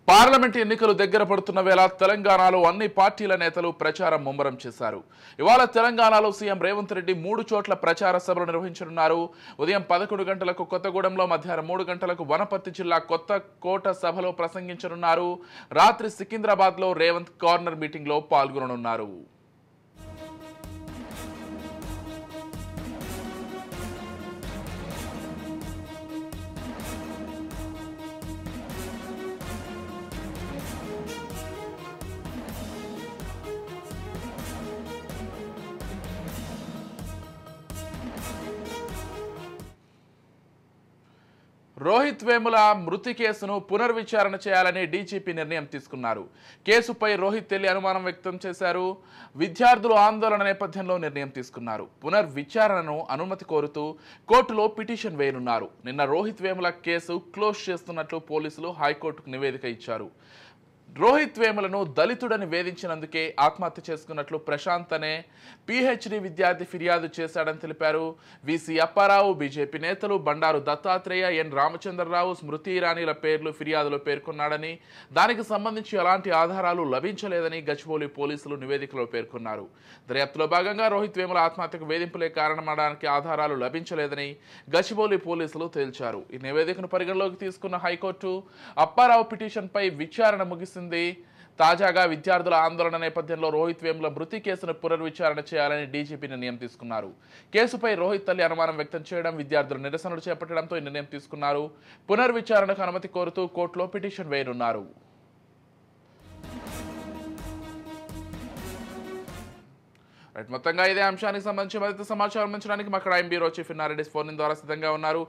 Parliament ఎన్నికలు దగ్గర పడుతున్న వేళ తెలంగాణలో అన్ని పార్టీల నేతలు ప్రచారం ముమ్మరం చేశారు. ఇవాళ తెలంగాణలో సీఎం రేవంత్ రెడ్డి 3 చోట్ల ప్రచార సభలు నిర్వహించనున్నారు. ఉదయం 11 గంటలకు కొత్తగూడెంలో, మధ్యాహ్నం 3 గంటలకు వనపర్తి జిల్లా కొత్త కోట సభలో ప్రసంగించనున్నారు. రాత్రి సికింద్రాబాద్లో రేవంత్ కార్నర్ మీటింగ్లో పాల్గొననున్నారు. రోహిత్ వేముల మృతి కేసును పునర్విచారణ చేయాలని డీజీపీ నిర్ణయం తీసుకున్నారు. కేసుపై రోహిత్ తెల్లి అనుమానం వ్యక్తం చేశారు. విద్యార్థులు ఆందోళన నేపథ్యంలో నిర్ణయం తీసుకున్నారు. పునర్విచారణను అనుమతి కోరుతూ కోర్టులో పిటిషన్ వేయనున్నారు. నిన్న రోహిత్ వేముల కేసు క్లోజ్ చేస్తున్నట్లు పోలీసులు హైకోర్టుకు నివేదిక ఇచ్చారు. రోహిత్ వేములను దళితుడని వేధించినందుకే ఆత్మహత్య చేసుకున్నట్లు ప్రశాంత్ అనే పీహెచ్డీ విద్యార్థి ఫిర్యాదు చేశాడని తెలిపారు. వీసీ అప్పారావు, బీజేపీ నేతలు బండారు దత్తాత్రేయ, ఎన్ రామచంద్రరావు, స్మృతి ఇరానీల పేర్లు ఫిర్యాదులో పేర్కొన్నాడని, దానికి సంబంధించి ఎలాంటి ఆధారాలు లభించలేదని గచ్చిబౌలి పోలీసులు నివేదికలో పేర్కొన్నారు. దర్యాప్తులో భాగంగా రోహిత్ వేముల ఆత్మహత్యకు వేధింపులే కారణమనడానికి ఆధారాలు లభించలేదని గచ్చిబౌలి పోలీసులు తేల్చారు. ఈ నివేదికను పరిగణలోకి తీసుకున్న హైకోర్టు అప్పారావు పిటిషన్పై విచారణ ముగిసింది. తాజాగా విద్యార్థుల ఆందోళన నేపథ్యంలో రోహిత్ వేముల మృతి కేసును పునర్విచారణ చేయాలని డీజీపీ నిర్ణయం తీసుకున్నారు. కేసుపై రోహిత్ తల్లి అనుమానం వ్యక్తం చేయడం, విద్యార్థులు నిరసనలు చేపట్టడంతో ఈ నిర్ణయం తీసుకున్నారు. పునర్విచారణకు అనుమతి కోరుతూ కోర్టులో పిటిషన్ వేయనున్నారు. మొత్తంగా ఇదే అంశానికి సంబంధించి మరింత సమాచారం అందించడానికి మా crime bureau chief Nareddy phone ద్వారా సిద్ధంగా ఉన్నారు.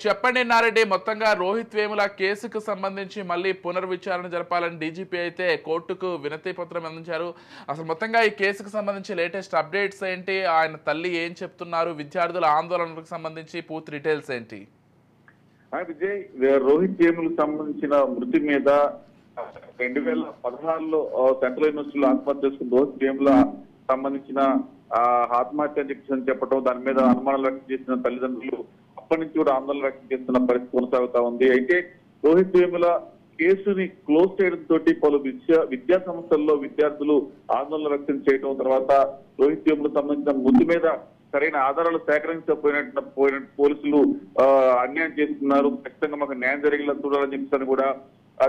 చెప్పండి నారెడ్డి, మొత్తంగా రోహిత్ వేముల కేసుకు సంబంధించి మళ్ళీ పునర్విచారణ జరపాలని డీజీపీ అయితే కోర్టుకు వినతి పత్రం అందించారు. అసలు మొత్తంగా ఈ కేసుకు సంబంధించి లేటెస్ట్ అప్డేట్స్ ఏంటి? ఆయన తల్లి ఏం చెప్తున్నారు? విద్యార్థుల ఆందోళనకు సంబంధించి పూర్తి డీటెయిల్స్ ఏంటి? విజయ్, రోహిత్ వేములకు సంబంధించిన మృతి మీద 2016లో సెంట్రల్ యూనివర్సిటీలో ఆత్మహత్య చేసుకున్న రోహిత్ వేముల సంబంధించిన ఆత్మహత్య అని చెప్పడం, దాని మీద అనుమానాలు వ్యక్తం చేసిన తల్లిదండ్రులు అప్పటి నుంచి కూడా ఆందోళన వ్యక్తం చేస్తున్న పరిస్థితి కొనసాగుతా ఉంది. అయితే రోహిత్ వేముల కేసుని క్లోజ్ చేయడంతో పలు విద్యా సంస్థల్లో విద్యార్థులు ఆందోళన వ్యక్తం చేయడం, తర్వాత రోహిత్ వేములకు సంబంధించిన మృతి మీద సరైన ఆధారాలు సేకరించకపోయిన పోలీసులు అన్యాయం చేస్తున్నారు, ఖచ్చితంగా మాకు న్యాయం జరిగేలా చూడాలని చెప్పని కూడా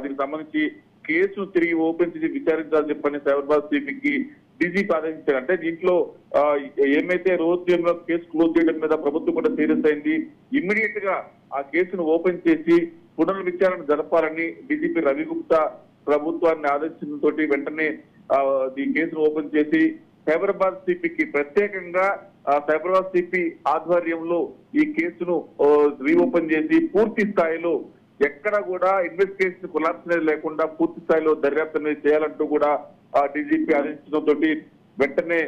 దీనికి సంబంధించి కేసును తిరిగి ఓపెన్ చేసి విచారించాలని చెప్పని సైబరాబాద్ సిపికి డీజీపీ ఆదేశించారు. అంటే దీంట్లో ఏమైతే రోహిత్ వేముల కేసు క్లోజ్ చేయడం మీద ప్రభుత్వం కూడా సీరియస్ అయింది. ఇమ్మీడియట్ గా ఆ కేసును ఓపెన్ చేసి పునర్విచారణ జరపాలని డీజీపీ రవి గుప్తా ప్రభుత్వాన్ని ఆదేశించడంతో వెంటనే ఈ కేసును ఓపెన్ చేసి సైబరాబాద్ సిపికి ప్రత్యేకంగా సైబరాబాద్ సిపి ఆధ్వర్యంలో ఈ కేసును రీఓపెన్ చేసి పూర్తి స్థాయిలో ఎక్కడ కూడా ఇన్వెస్టిగేషన్ కొలాప్స్ అనేది లేకుండా పూర్తి స్థాయిలో దర్యాప్తు అనేది చేయాలంటూ కూడా డీజీపీ ఆదేశించడంతో వెంటనే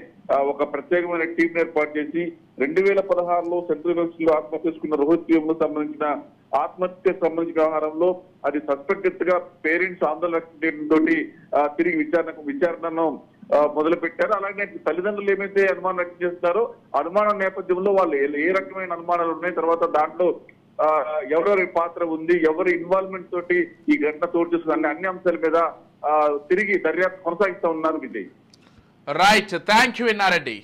ఒక ప్రత్యేకమైన టీం ఏర్పాటు చేసి 2016లో సెంట్రల్ యూనివర్సిటీలో ఆత్మహత్య చేసుకున్న రోహిత్ వేములకు సంబంధించిన ఆత్మహత్యకు సంబంధించిన వ్యవహారంలో అది సస్పెక్టెడ్ గా పేరెంట్స్ ఆందోళన వ్యక్తం చేయడంతో తిరిగి విచారణను మొదలు పెట్టారు. అలాగే తల్లిదండ్రులు ఏమైతే అనుమానం వ్యక్తం చేస్తున్నారో అనుమానం నేపథ్యంలో వాళ్ళు ఏ రకమైన అనుమానాలు ఉన్నాయి, తర్వాత దాంట్లో ఎవరెవరి పాత్ర ఉంది, ఎవరి ఇన్వాల్వ్మెంట్ తోటి ఈ ఘటన చోటు చేసుకున్న అన్ని అంశాల మీద తిరిగి దర్యాప్తు కొనసాగిస్తా ఉన్నారు Vijay. Right, thank you Nareddy.